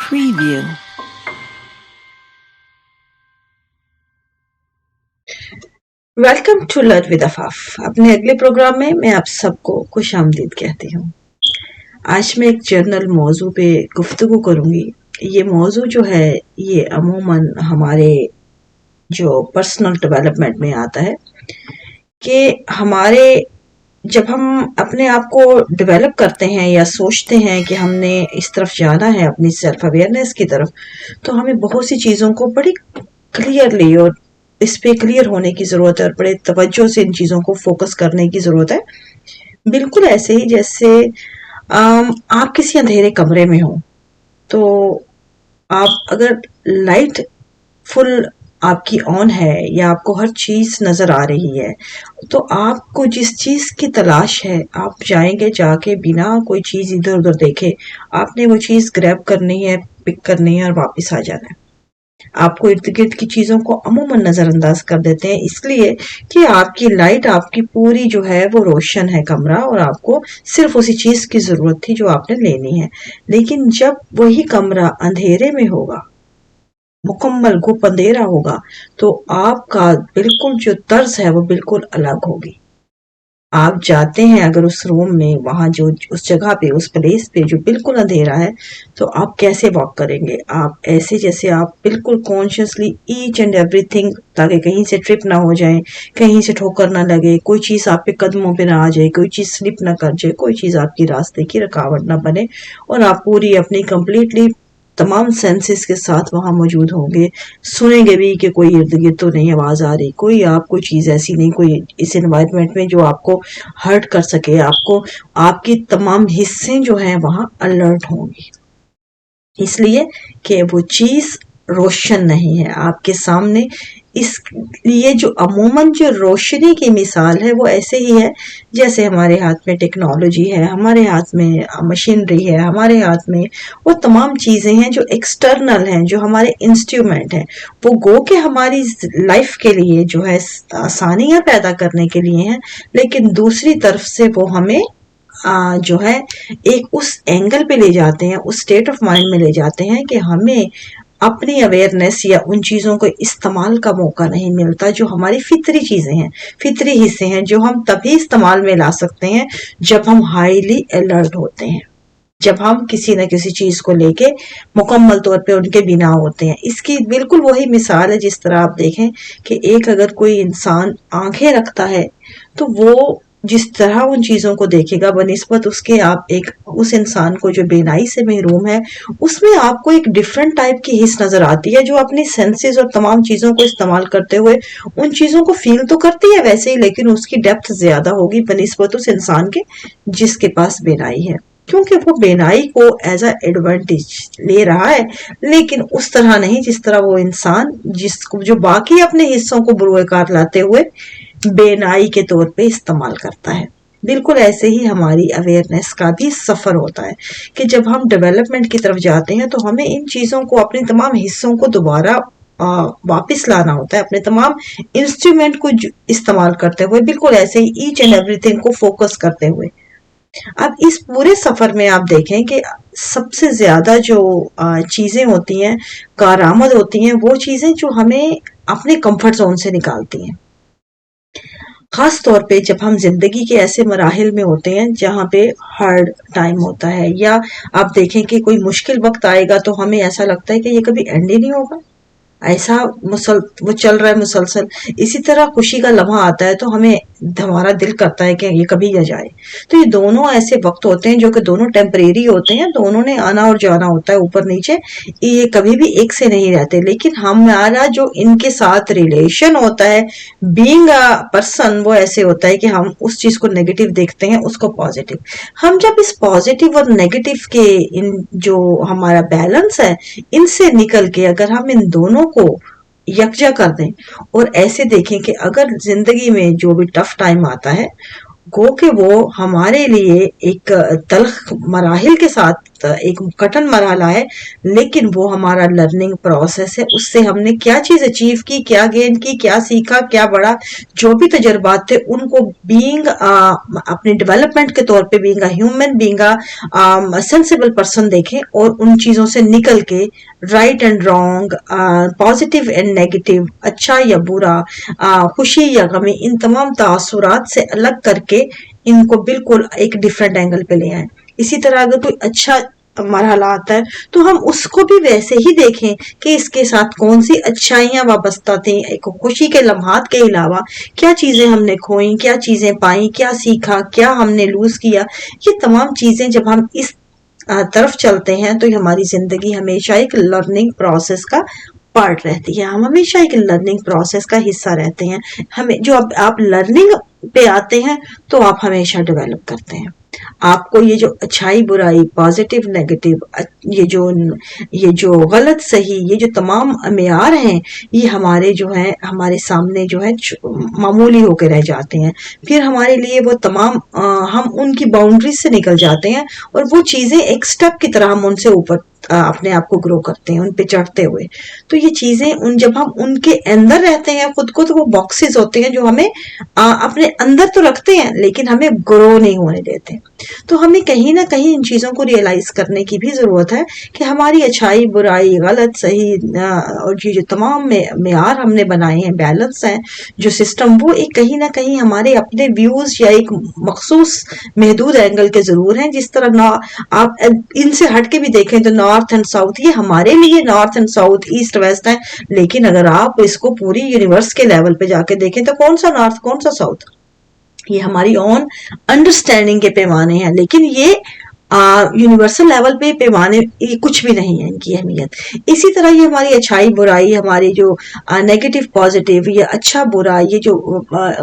Preview. Welcome to learn with Afaf. अपने अगले programme में मैं आप सबको खुश आमदीद कहती हूँ। आज मैं एक जर्नल मौजू पे गुफ्तगू करूँगी। ये मौजू जो है ये अमूमन हमारे जो पर्सनल डेवलपमेंट में आता है कि हमारे जब हम अपने आप को डेवलप करते हैं या सोचते हैं कि हमने इस तरफ जाना है अपनी सेल्फ अवेयरनेस की तरफ, तो हमें बहुत सी चीज़ों को बड़ी क्लियरली और इस पे क्लियर होने की ज़रूरत है और बड़े तवज्जो से इन चीज़ों को फोकस करने की ज़रूरत है। बिल्कुल ऐसे ही जैसे आप किसी अंधेरे कमरे में हो, तो आप अगर लाइट फुल आपकी ऑन है या आपको हर चीज़ नज़र आ रही है, तो आपको जिस चीज़ की तलाश है आप जाएंगे, जाके बिना कोई चीज़ इधर उधर देखे आपने वो चीज़ ग्रैब करनी है, पिक करनी है और वापस आ जाना है। आपको इर्द गिर्द की चीज़ों को अमूमन नज़रअंदाज कर देते हैं, इसलिए कि आपकी लाइट आपकी पूरी जो है वो रोशन है कमरा, और आपको सिर्फ उसी चीज़ की ज़रूरत थी जो आपने लेनी है। लेकिन जब वही कमरा अंधेरे में होगा, मुकम्मल घुप अंधेरा होगा, तो आपका बिल्कुल जो तर्ज है वो बिल्कुल अलग होगी। आप जाते हैं अगर उस रूम में, वहां जो उस जगह पे, उस प्लेस पे जो बिल्कुल अंधेरा है, तो आप कैसे वॉक करेंगे? आप ऐसे जैसे आप बिल्कुल कॉन्शियसली ईच एंड एवरीथिंग, ताकि कहीं से ट्रिप ना हो जाए, कहीं से ठोकर ना लगे, कोई चीज़ आपके कदमों पे ना आ जाए, कोई चीज़ स्लिप ना कर जाए, कोई चीज़ आपकी रास्ते की रुकावट ना बने, और आप पूरी अपनी कंप्लीटली तमाम सेंसेस के साथ वहां मौजूद होंगे। सुनेंगे भी कि कोई इर्द गिर्द तो नहीं आवाज आ रही, कोई आपको चीज ऐसी नहीं, कोई इस एनवायरनमेंट में जो आपको हर्ट कर सके। आपको आपकी तमाम हिस्से जो हैं वहां अलर्ट होंगी, इसलिए कि वो चीज रोशन नहीं है आपके सामने। इसलिए जो अमूमन जो रोशनी की मिसाल है वो ऐसे ही है जैसे हमारे हाथ में टेक्नोलॉजी है, हमारे हाथ में मशीनरी है, हमारे हाथ में वो तमाम चीज़ें हैं जो एक्सटर्नल हैं, जो हमारे इंस्ट्रूमेंट हैं। वो गो के हमारी लाइफ के लिए जो है आसानियां पैदा करने के लिए हैं, लेकिन दूसरी तरफ से वो हमें जो है एक उस एंगल पे ले जाते हैं, उस स्टेट ऑफ माइंड में ले जाते हैं कि हमें अपनी अवेयरनेस या उन चीज़ों को इस्तेमाल का मौका नहीं मिलता जो हमारी फितरी चीज़ें हैं, फितरी हिस्से हैं, जो हम तभी इस्तेमाल में ला सकते हैं जब हम हाईली अलर्ट होते हैं, जब हम किसी न किसी चीज़ को लेके मुकम्मल तौर पे उनके बिना होते हैं। इसकी बिल्कुल वही मिसाल है जिस तरह आप देखें कि एक अगर कोई इंसान आंखें रखता है, तो वो जिस तरह उन चीज़ों को देखेगा बनिस्बत उसके, आप एक उस इंसान को जो बेनाई से महरूम है, उसमें आपको एक डिफरेंट टाइप की हिस्स नजर आती है जो अपनी सेंसेस और तमाम चीज़ों को इस्तेमाल करते हुए उन चीज़ों को फील तो करती है वैसे ही, लेकिन उसकी डेप्थ ज्यादा होगी बनिस्बत उस इंसान के जिसके पास बेनाई है, क्योंकि वो बेनाई को एज अ एडवांटेज ले रहा है, लेकिन उस तरह नहीं जिस तरह वो इंसान जिसको जो बाकी अपने हिस्सों को बुरुएकार लाते हुए बेनाई के तौर पे इस्तेमाल करता है। बिल्कुल ऐसे ही हमारी अवेयरनेस का भी सफर होता है कि जब हम डेवलपमेंट की तरफ जाते हैं तो हमें इन चीजों को, अपने तमाम हिस्सों को दोबारा वापस लाना होता है, अपने तमाम इंस्ट्रूमेंट को इस्तेमाल करते हुए, बिल्कुल ऐसे ही ईच एंड एवरीथिंग को फोकस करते हुए। अब इस पूरे सफर में आप देखें कि सबसे ज्यादा जो चीजें होती हैं, कारआमद होती हैं, वो चीजें जो हमें अपने कंफर्ट जोन से निकालती हैं। खास तौर पे जब हम जिंदगी के ऐसे मराहिल में होते हैं जहाँ पे हार्ड टाइम होता है, या आप देखें कि कोई मुश्किल वक्त आएगा तो हमें ऐसा लगता है कि ये कभी एंड ही नहीं होगा, ऐसा वो चल रहा है मुसलसल। इसी तरह खुशी का लम्हा आता है तो हमें, हमारा दिल करता है कि ये कभी ना जाए। तो ये दोनों ऐसे वक्त होते हैं जो कि दोनों टेम्परेरी होते हैं, दोनों ने आना और जाना होता है ऊपर नीचे, ये कभी भी एक से नहीं रहते। लेकिन हमारा जो इनके साथ रिलेशन होता है, बीइंग अ पर्सन, वो ऐसे होता है कि हम उस चीज को नेगेटिव देखते हैं, उसको पॉजिटिव। हम जब इस पॉजिटिव और नेगेटिव के इन जो हमारा बैलेंस है, इनसे निकल के अगर हम इन दोनों को यकजा कर दें और ऐसे देखें कि अगर जिंदगी में जो भी टफ टाइम आता है, गो के वो हमारे लिए एक तल्ख मराहिल के साथ ایک کٹن مرحلہ ہے، لیکن وہ ہمارا لرننگ پروسیس ہے. اس سے ہم نے کیا چیز اچیو کی، کیا گین کی، کیا سیکھا، کیا بڑھا، جو بھی تجربات تھے ان کو بینگ اپنے ڈیولپمنٹ کے طور پہ being human, being sensible person دیکھیں، اور ان چیزوں سے نکل کے right and wrong, positive and negative, اچھا یا برا، خوشی یا غمی، ان تمام تاثرات سے الگ کر کے ان کو بالکل ایک ڈیفرنٹ اینگل پہ لے آئیں. اسی طرح اگر کوئی اچھا مرحلہ آتا ہے تو ہم اس کو بھی ویسے ہی دیکھیں کہ اس کے ساتھ کون سی اچھائیاں وابستہ تھیں. ایک خوشی کے لمحات کے علاوہ کیا چیزیں ہم نے کھوئیں، کیا چیزیں پائیں، کیا سیکھا، کیا ہم نے لوز کیا. یہ تمام چیزیں جب ہم اس طرف چلتے ہیں تو ہماری زندگی ہمیشہ ایک لرننگ پروسیس کا پارٹ رہتی ہے. ہم ہمیشہ ایک لرننگ پروسیس کا حصہ رہتے ہیں. ہمیں جو آپ لرننگ پہ آتے ہیں تو آپ ہمیشہ ڈیولپ کرتے ہیں. آپ کو یہ جو اچھائی برائی، پازیٹیو نیگیٹو، یہ جو غلط صحیح، یہ جو تمام معیار ہیں، یہ ہمارے جو ہے ہمارے سامنے جو ہے معمولی ہو کے رہ جاتے ہیں. پھر ہمارے لیے وہ تمام ہم ان کی باؤنڈریز سے نکل جاتے ہیں، اور وہ چیزیں ایک سٹیپ کی طرح ہم ان سے اوپر اپنے آپ کو گرو کرتے ہیں ان پہ چڑھتے ہوئے. تو یہ چیزیں جب ہم ان کے اندر رہتے ہیں خود کو، تو وہ باکسز ہوتے ہیں جو ہمیں اپنے اندر تو رکھتے ہیں لیکن ہمیں گرو نہیں ہونے دیتے. تو ہمیں کہیں نہ کہیں ان چیزوں کو ریئلائز کرنے کی بھی ضرورت ہے کہ ہماری اچھائی برائی، غلط صحیح، اور یہ جو تمام معیار ہم نے بنائے ہیں، بیلنس ہیں جو سسٹم، وہ ایک کہیں نہ کہیں ہمارے اپنے ویوز یا ایک مخصوص محدود اینگل کے ضرور ہیں. جس طرح آپ ان سے ہٹ کے بھی دیکھیں تو نارتھ اینڈ ساؤتھ، یہ ہمارے لیے north and south, east west ہیں، لیکن اگر آپ اس کو پوری یونیورس کے لیول پہ جا کے دیکھیں تو کون سا نارتھ، کون سا ساؤتھ، یہ ہماری اون انڈرسٹینڈنگ کے پیمانے ہیں. لیکن یہ یونیورسل لیول پہ پیمانے یہ کچھ بھی نہیں ہے ان کی اہمیت. اسی طرح یہ ہماری اچھائی برائی، ہماری جو نیگیٹو پازیٹیو، یہ اچھا برا، یہ جو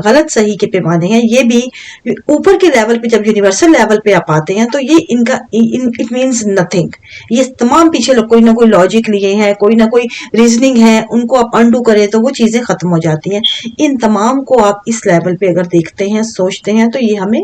غلط صحیح کے پیمانے ہیں، یہ بھی اوپر کے لیول پہ جب یونیورسل لیول پہ آپ آتے ہیں تو یہ ان کا اٹ مینز نتھنگ. یہ تمام پیچھے کوئی نہ کوئی لاجک لیے ہیں، کوئی نہ کوئی ریزننگ ہے، ان کو آپ انڈو کریں تو وہ چیزیں ختم ہو جاتی ہیں. ان تمام کو آپ اس لیول پہ اگر دیکھتے ہیں، سوچتے ہیں، تو یہ ہمیں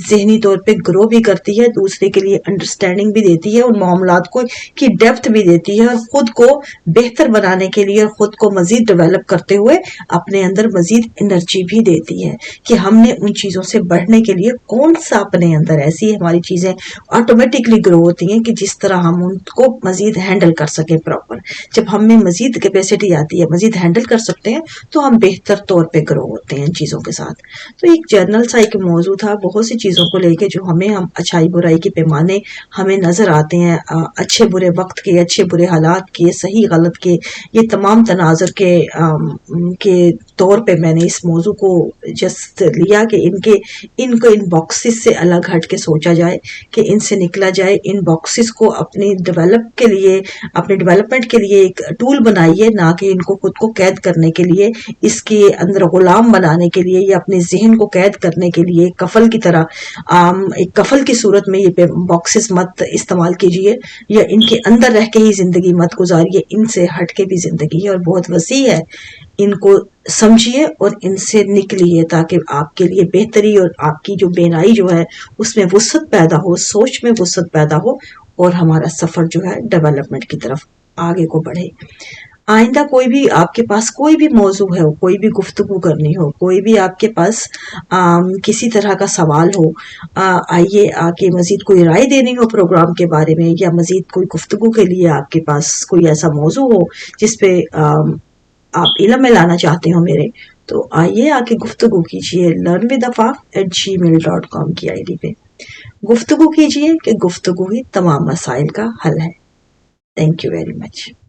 ذہنی طور پہ گرو بھی کرتی ہے، دوسرے کے لیے انڈرسٹینڈنگ بھی دیتی ہے، ان معاملات کو کی ڈیپتھ بھی دیتی ہے، اور خود کو بہتر بنانے کے لیے اور خود کو مزید ڈیولپ کرتے ہوئے اپنے اندر مزید انرجی بھی دیتی ہے کہ ہم نے ان چیزوں سے بڑھنے کے لیے کون سا اپنے اندر ایسی ہماری چیزیں آٹومیٹکلی گرو ہوتی ہیں کہ جس طرح ہم ان کو مزید ہینڈل کر سکیں پراپر. جب ہم میں مزید کیپیسٹی آتی ہے، مزید ہینڈل کر سکتے ہیں، تو ہم بہتر طور پہ گرو ہوتے ہیں ان چیزوں کے ساتھ. تو ایک جرنل سا ایک موضوع تھا، بہت سی چیزوں کو لے کے جو ہم اچھائی برائی کے پیمانے ہمیں نظر آتے ہیں، اچھے برے وقت کے، اچھے برے حالات کے، صحیح غلط کے، یہ تمام تناظر کے طور پہ میں نے اس موضوع کو جسٹ لیا کہ ان کو ان باکسز سے الگ ہٹ کے سوچا جائے، کہ ان سے نکلا جائے. ان باکسز کو اپنی ڈیولپ کے لیے، اپنے ڈیولپمنٹ کے لیے ایک ٹول بنائیے، نہ کہ ان کو خود کو قید کرنے کے لیے، اس کے اندر غلام بنانے کے لیے، یا اپنے ذہن کو قید کرنے کے لیے کفل کی طرح، ایک کفل کی صورت میں یہ باکسز مت استعمال کیجئے، یا ان کے اندر رہ کے ہی زندگی مت گزاریے. ان سے ہٹ کے بھی زندگی ہے اور بہت وسیع ہے. ان کو سمجھیے اور ان سے نکلیے تاکہ آپ کے لیے بہتری اور آپ کی جو بینائی جو ہے اس میں وسعت پیدا ہو، سوچ میں وسعت پیدا ہو، اور ہمارا سفر جو ہے ڈیولپمنٹ کی طرف آگے کو بڑھے. آئندہ کوئی بھی آپ کے پاس کوئی بھی موضوع ہے، کوئی بھی گفتگو کرنی ہو، کوئی بھی آپ کے پاس کسی طرح کا سوال ہو، آئیے آ کے مزید کوئی رائے دینی ہو پروگرام کے بارے میں، یا مزید کوئی گفتگو کے لیے آپ کے پاس کوئی ایسا موضوع ہو جس پہ آپ علم میں لانا چاہتے ہو میرے، تو آئیے آ کے گفتگو کیجیے. learnwithafaf@gmail.com کی ID پہ گفتگو کیجیے، کہ گفتگو ہی تمام مسائل کا حل ہے. Thank you very much.